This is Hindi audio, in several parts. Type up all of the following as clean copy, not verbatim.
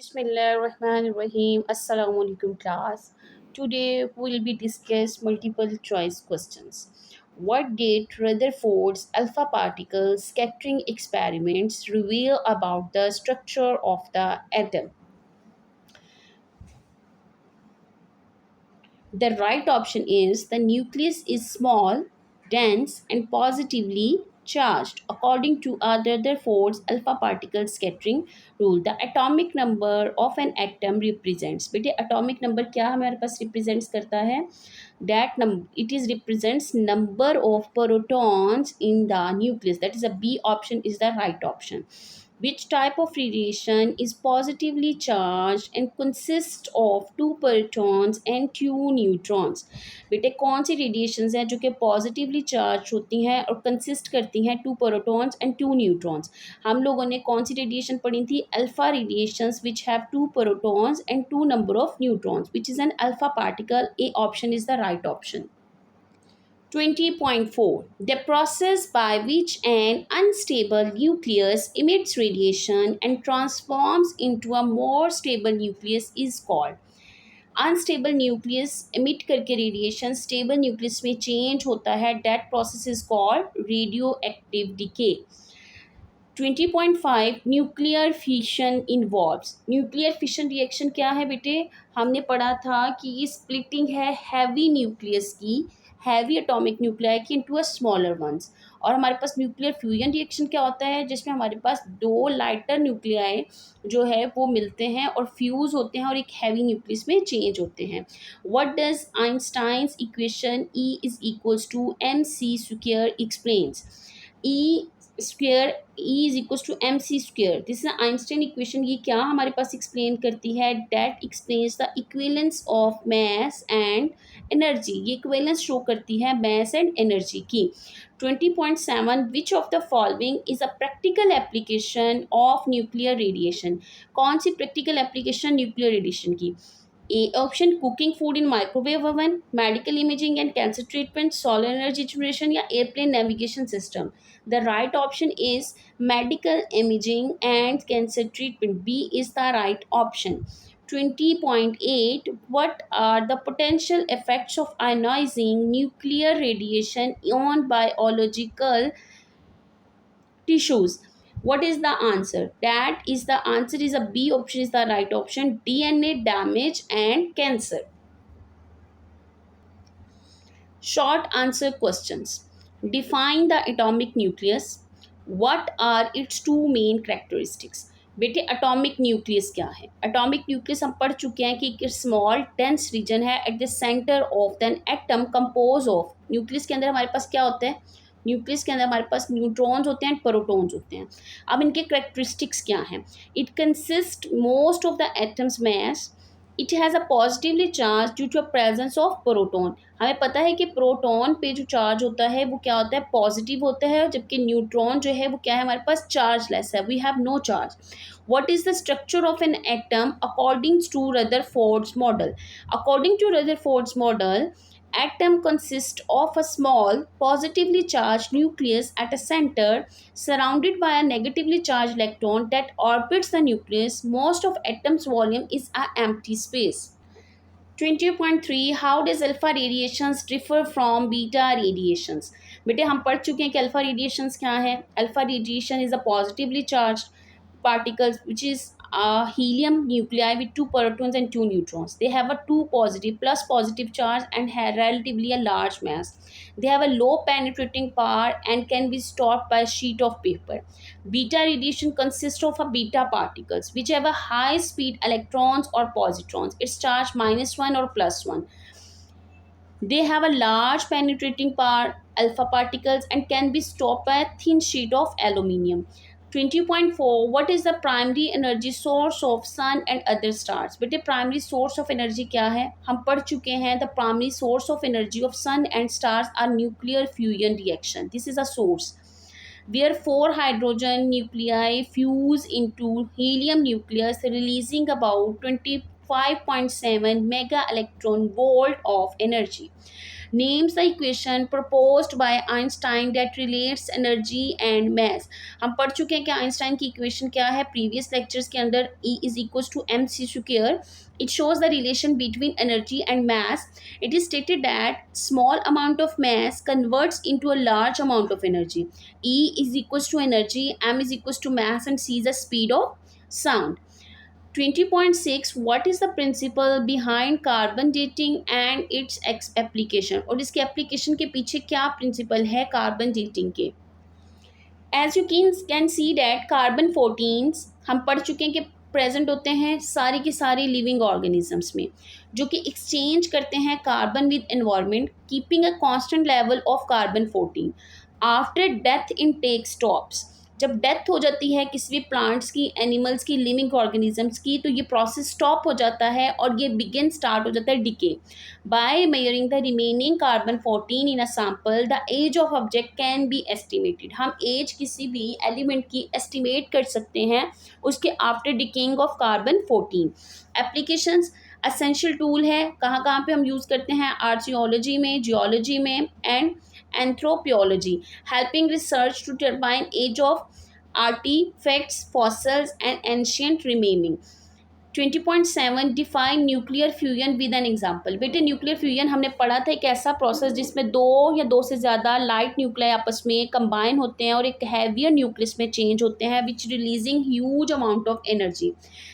Bismillahirrahmanirrahim. Assalamu alaikum class. Today we will be discuss multiple choice questions. What did Rutherford's alpha particle scattering experiments reveal about the structure of the atom? The right option is the nucleus is small, dense, and positively charged. According to Rutherford's alpha particle scattering rule, the atomic number of an atom represents. बेटे atomic number क्या हमारे पास represents करता है? That number it is represents number of protons in the nucleus. That is a B option is the right option. Which type of radiation is positively charged and consists of two protons and two neutrons? बेटे कौन सी रेडिएशंस हैं जो कि पॉजिटिवली चार्ज होती हैं और कंसिस्ट करती हैं two protons and two neutrons? हम लोगों ने कौन सी रेडिएशन पढ़ी थी? Alpha radiations which have two protons and two number of neutrons which is an alpha particle. A option is the right option. 20.4. The process by which an unstable nucleus emits radiation and transforms into a more stable nucleus is called. Unstable nucleus emit करके रेडिएशन स्टेबल न्यूक्लियस में चेंज होता है. That process is called radio active decay. 20.5. Nuclear fission involves. Nuclear fission reaction क्या है बेटे? हमने पढ़ा था कि ये स्प्लिटिंग है हैवी न्यूक्लियस की, हैवी एटॉमिक न्यूक्लियाई की इनटू अ स्मॉलर वंस. और हमारे पास न्यूक्लियर फ्यूजन रिएक्शन क्या होता है? जिसमें हमारे पास दो लाइटर न्यूक्लियाई जो है वो मिलते हैं और फ्यूज़ होते हैं और एक हैवी न्यूक्लियस में चेंज होते हैं. What does Einstein's equation E is equals to M C square explains? E square E is equals to M C square. This is Einstein equation. ये क्या हमारे पास एक्सप्लेन करती है? That explains the equivalence of mass and energy. ये इक्विवेलेंस शो करती है मास एंड एनर्जी की. 20.7. Which of the following is a practical application of nuclear radiation? कौन सी प्रैक्टिकल एप्लीकेशन न्यूक्लियर रेडिएशन की? A option cooking food in microwave oven, medical imaging and cancer treatment, solar energy generation या airplane navigation system. The right option is medical imaging and cancer treatment. B is the right option. 20.8. What are the potential effects of ionizing nuclear radiation on biological tissues? What is the answer? That is the answer is a B option is the right option. DNA damage and cancer. Short answer questions. Define the atomic nucleus. What are its two main characteristics? बेटे एटॉमिक न्यूक्लियस क्या है? एटॉमिक न्यूक्लियस हम पढ़ चुके हैं कि एक स्मॉल डेंस रीजन है at the centre of an atom compose of. Nucleus के अंदर हमारे पास क्या होता है? न्यूक्लियस के अंदर हमारे पास न्यूट्रॉन्स होते हैं, प्रोटॉन्स होते हैं. अब इनके करेक्टरिस्टिक्स क्या हैं? It consist most of the atoms mass. It has a positively charge due to a presence of proton. हमें पता है कि प्रोटॉन पे जो चार्ज होता है वो क्या होता है? पॉजिटिव होता है. जबकि न्यूट्रॉन जो है वो क्या है? हमारे पास चार्ज लेस है. We have no charge. What is the structure of an atom according to Rutherford's model? According to Rutherford's model, atom consists of a small positively charged nucleus at a center surrounded by a negatively charged electron that orbits the nucleus. Most of atom's volume is an empty space. 20.3. How does alpha radiations differ from beta radiations? बेटे हम पढ़ चुके हैं कि अल्फा रेडिएशंस क्या है. Alpha radiation is a positively charge particles which is helium nuclei with two protons and two neutrons. They have a two positive plus positive charge and have relatively a large mass. They have a low penetrating power and can be stopped by a sheet of paper. Beta radiation consists of a beta particles which have a high speed electrons or positrons. Its charge -1 or +1. They have a large penetrating power, alpha particles, and can be stopped by a thin sheet of aluminium. 20.4. What is the primary energy source of sun and other stars? बेटे primary source of energy क्या है? हम पढ़ चुके हैं. The primary source of energy of sun and stars are nuclear fusion reaction. This is a source where four hydrogen nuclei fuse into helium nucleus, releasing about 25.7 mega electron volt of energy. Names the equation proposed by Einstein that relates energy and mess. हम पढ़ चुके हैं कि आइंस्टाइन की इक्वेशन क्या है प्रीवियस लेक्चर्स के अंदर, E is equals to M C square. It shows the relation between energy and mass. It is stated that small amount of mass converts into a large amount of energy. E is equals to energy, m is equals to mass, and c is the speed of sound. 20.6 what is the principle behind carbon dating and its application? और इसके application के पीछे क्या principle है carbon dating के? As you can see that carbon 14 हम पढ़ चुके हैं कि प्रेजेंट होते हैं सारी की सारी लिविंग ऑर्गेनिजम्स में, जो कि एक्सचेंज करते हैं carbon with environment keeping a constant level of carbon 14 after death intake stops. जब डेथ हो जाती है किसी भी प्लांट्स की, एनिमल्स की, लिविंग ऑर्गेनिजम्स की, तो ये प्रोसेस स्टॉप हो जाता है और ये बिगिन स्टार्ट हो जाता है decay. By measuring the remaining carbon 14 in a sample the age of object can be estimated. हम एज किसी भी एलिमेंट की एस्टिमेट कर सकते हैं उसके after decaying of carbon 14. Applications essential tool है, कहाँ कहाँ पे हम यूज़ करते हैं? आर्चियोलॉजी में, जियोलॉजी में and anthropology, helping research to determine age of artifacts, fossils and ancient remaining. 20.7 define nuclear fusion with an example. बेटे न्यूक्लियर फ्यूजन हमने पढ़ा था एक ऐसा प्रोसेस जिसमें दो या दो से ज़्यादा लाइट न्यूक्लियाई आपस में कंबाइन होते हैं और एक हैवियर न्यूक्लियस में चेंज होते हैं which releasing huge amount of energy.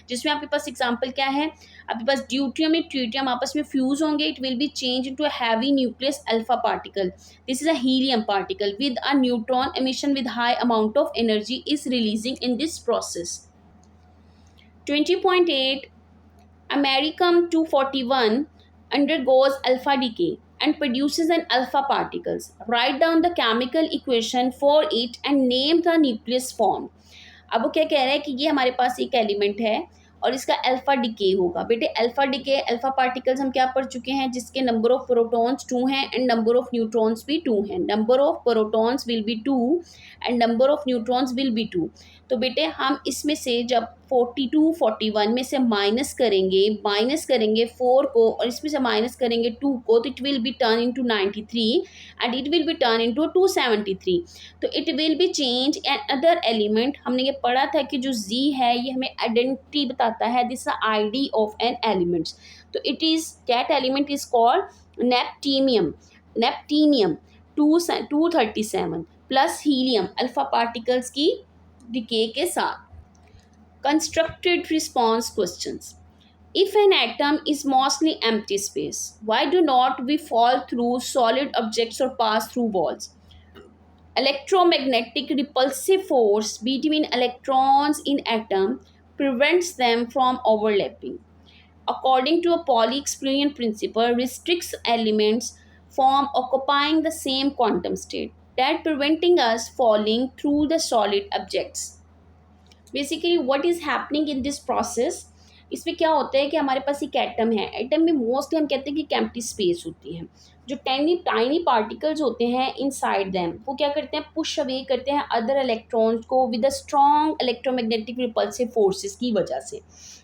जिसमें आपके पास एग्जाम्पल क्या है? आपके पास ड्यूटियम या ट्रिटियम आपस में फ्यूज होंगे, it will be change into a heavy nucleus alpha particle. This is a helium particle with a neutron emission with high amount of energy is releasing in this process. 20.8 Americium 241 undergoes alpha decay and produces an alpha particles. Write down the chemical equation for it and name the nucleus formed. अब वो क्या कह रहा है कि ये हमारे पास एक एलिमेंट है और इसका अल्फा डिके होगा. बेटे अल्फा डिके, अल्फा पार्टिकल्स हम क्या पढ़ चुके हैं? जिसके नंबर ऑफ प्रोटॉन्स 2 हैं एंड नंबर ऑफ न्यूट्रॉन्स भी 2 हैं. Number of protons will be 2 and number of neutrons will be 2. तो बेटे हम इसमें से जब 42 41 में से माइनस करेंगे 4 को और इसमें से माइनस करेंगे 2 को, तो it will be turn into 93 and it will be turn into 273. तो it will be change another element. हमने ये पढ़ा था कि जो Z है ये हमें आइडेंटिटी बताता है, this ID of an elements. तो it is that element is called neptunium 237 plus helium alpha particles की डिके के साथ. Constructed response questions. If an atom is mostly empty space, why do not we fall through solid objects or pass through walls? Electromagnetic repulsive force between electrons in atom prevents them from overlapping. According to a Pauli exclusion principle, restricts elements from occupying the same quantum state, that preventing us falling through the solid objects. Basically what is happening in this process, इसमें क्या होता है कि हमारे पास एक एटम है. एटम में मोस्टली हम कहते हैं कि एम्प्टी स्पेस होती है. जो टाइनी पार्टिकल्स होते हैं इनसाइड देम वो क्या करते हैं? पुश अवे करते हैं अदर इलेक्ट्रॉन्स को with a strong electromagnetic repulsive forces की वजह से.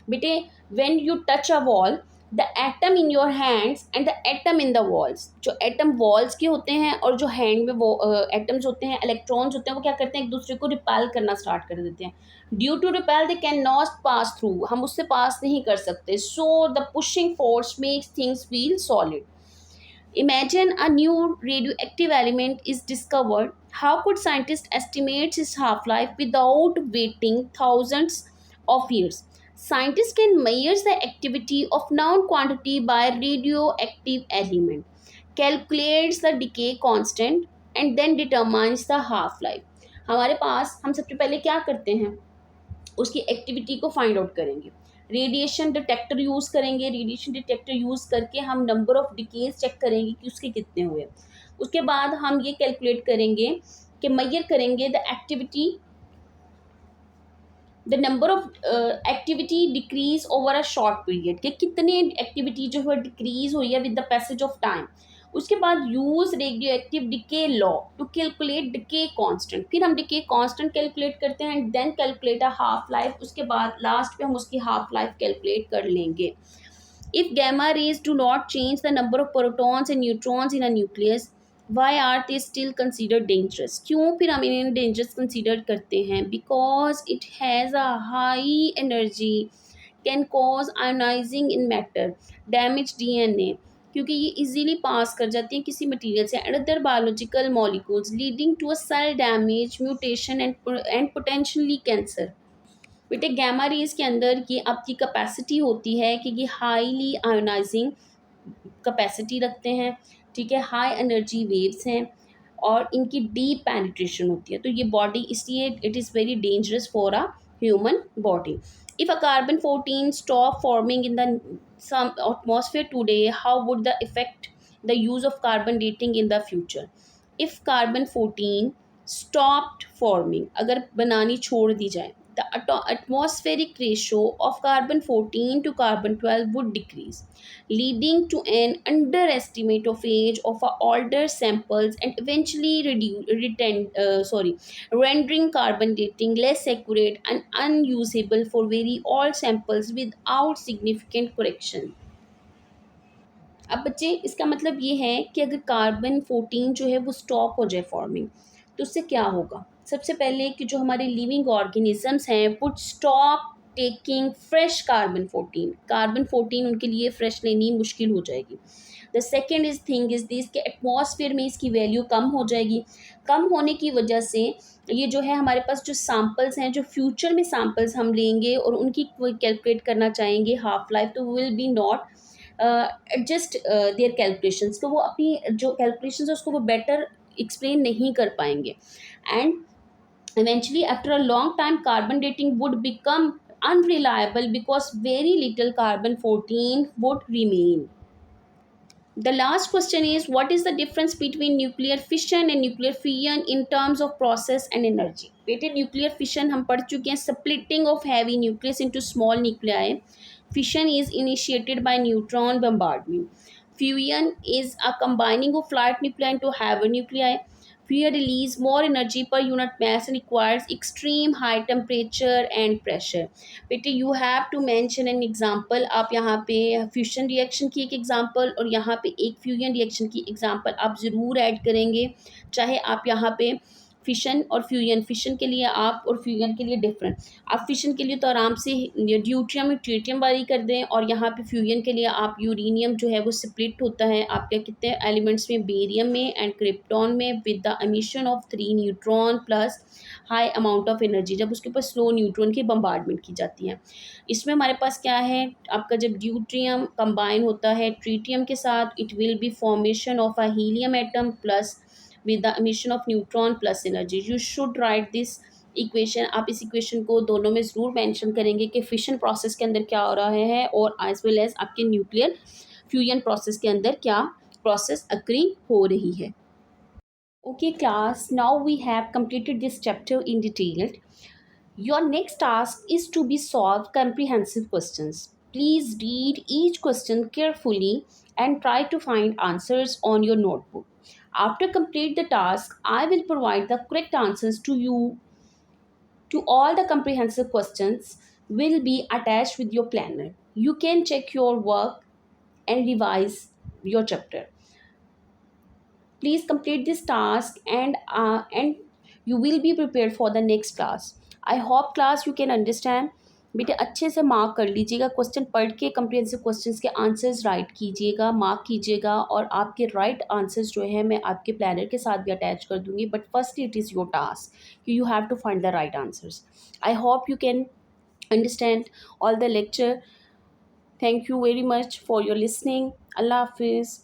बेटे when you touch a wall the atom in your hands and the atom in the walls, जो एटम वॉल्स के होते हैं और जो हैंड में वो एटम्स होते हैं, इलेक्ट्रॉन्स होते हैं, वो क्या करते हैं? एक दूसरे को रिपेल करना स्टार्ट कर देते हैं. Due to repel they can not pass through, हम उससे पास नहीं कर सकते. So the pushing force makes things feel solid. Imagine a new radioactive element is discovered. How could scientists estimate its half-life without waiting thousands of years? Scientists can measure the activity of known quantity by radioactive element, calculates the decay constant, and then determines the half-life. हमारे पास हम सबसे पहले क्या करते हैं? उसकी एक्टिविटी को फाइंड आउट करेंगे. रेडिएशन डिटेक्टर यूज़ करेंगे. रेडिएशन डिटेक्टर यूज़ करके हम नंबर ऑफ डिकेज चेक करेंगे कि उसके कितने हुए. उसके बाद हम ये कैलकुलेट करेंगे कि मेजर करेंगे the activity, the number of activity decrease over a short period, कि कितने एक्टिविटी जो है डिक्रीज हुई है with the passage of time. उसके बाद use radioactive decay law to calculate decay constant. फिर हम डिके कांस्टेंट कैलकुलेट करते हैं and then calculate a half life. उसके बाद लास्ट पे हम उसकी हाफ लाइफ कैलकुलेट कर लेंगे. If gamma rays do not change the number of protons and neutrons in a nucleus, why are they still considered dangerous? क्यों फिर हम इन्हें dangerous consider करते हैं? Because it has a high energy, can cause ionizing in matter, damage DNA, क्योंकि ये इजीली पास कर जाती हैं किसी मटेरियल से and other biological molecules, leading to a cell damage, mutation and potentially cancer. बेटे गैमा रेज के अंदर ये आपकी कैपेसिटी होती है कि ये हाईली आयोनाइजिंग कैपेसिटी रखते हैं, ठीक है, हाई एनर्जी वेव्स हैं और इनकी डीप पेनिट्रेशन होती है, तो ये बॉडी इसलिए it is very dangerous for a human body. If a carbon 14 stop forming in the some atmosphere today, how would the affect the use of carbon dating in the future? If carbon 14 stopped forming, अगर बनानी छोड़ दी जाए, the atmospheric ratio of carbon 14 to carbon 12 would decrease, leading to an underestimate of age of older samples and eventually rendering carbon dating less accurate and unusable for very old samples without significant correction. अब बच्चे इसका मतलब ये है कि अगर कार्बन 14 जो है वो स्टॉप हो जाए फॉर्मिंग, तो उससे क्या होगा? सबसे पहले कि जो हमारे लिविंग ऑर्गेनिजम्स हैं would stop taking fresh carbon 14, carbon 14 उनके लिए फ्रेश लेनी मुश्किल हो जाएगी। The second is thing is this, कि एटमॉस्फेयर में इसकी वैल्यू कम हो जाएगी। कम होने की वजह से ये जो है हमारे पास जो सैम्पल्स हैं, जो फ्यूचर में सैम्पल्स हम लेंगे और उनकी कैलकुलेट करना चाहेंगे हाफ लाइफ, तो will be not adjust there calculations, तो वो अपनी जो कैलकुलेशंस है उसको वो बेटर एक्सप्लेन नहीं कर पाएंगे and eventually after a long time carbon dating would become unreliable because very little carbon 14 would remain. The last question is, what is the difference between nuclear fission and nuclear fusion in terms of process and energy? बेटे nuclear fission हम पढ़ चुके हैं, splitting of heavy nucleus into small nuclei. Fission is initiated by neutron bombardment. Fusion is a combining of light nuclei into heavy nuclei. Fusion release more energy per unit mass and requires extreme high temperature and pressure. बेटे you have to mention an example, आप यहाँ पे फ्यूजन रिएक्शन की एक एग्जांपल और यहाँ पे एक फ्यूजन रिएक्शन की एग्जांपल आप ज़रूर ऐड करेंगे, चाहे आप यहाँ पे फिशन और फ्यूजन, फिशन के लिए आप और फ्यूजन के लिए डिफरेंट, आप फिशन के लिए तो आराम से ड्यूट्रियम ट्रीटियम वाली कर दें और यहाँ पे फ्यूजन के लिए आप यूरेनियम जो है वो स्प्लिट होता है आपके कितने एलिमेंट्स में, बेरियम में एंड क्रिप्टॉन में, with the emission of 3 neutron plus high amount of energy, जब उसके ऊपर स्लो न्यूट्रॉन की बम्बार्डमेंट की जाती है। इसमें हमारे पास क्या है, आपका जब ड्यूट्रियम कंबाइन होता है ट्रीटियम के साथ, it will B formation of a helium atom plus with the emission of neutron plus energy. You should write this equation, आप इस इक्वेशन को दोनों में ज़रूर मेंशन करेंगे कि फिशन प्रोसेस के अंदर क्या हो रहा है और एज वेल एज आपके न्यूक्लियर फ्यूजन प्रोसेस के अंदर क्या प्रोसेस अक्रिंग हो रही है। Okay class, now we have completed this chapter in detail. Your next task is to be solve comprehensive questions. Please read each question carefully and try to find answers on your notebook. After complete the task, I will provide the correct answers to you. To all the comprehensive questions will be attached with your planner. You can check your work and revise your chapter. Please complete this task and you will be prepared for the next class. I hope class you can understand. बेटे अच्छे से मार्क कर लीजिएगा, क्वेश्चन पढ़ के कम्प्रिहेंसिव क्वेश्चंस के आंसर्स राइट कीजिएगा, मार्क कीजिएगा और आपके राइट आंसर्स जो है मैं आपके प्लानर के साथ भी अटैच कर दूंगी, but firstly it is your task, you have to find the right answers. I hope you can understand all the lecture. Thank you very much for your listening. अल्लाह हाफिज़.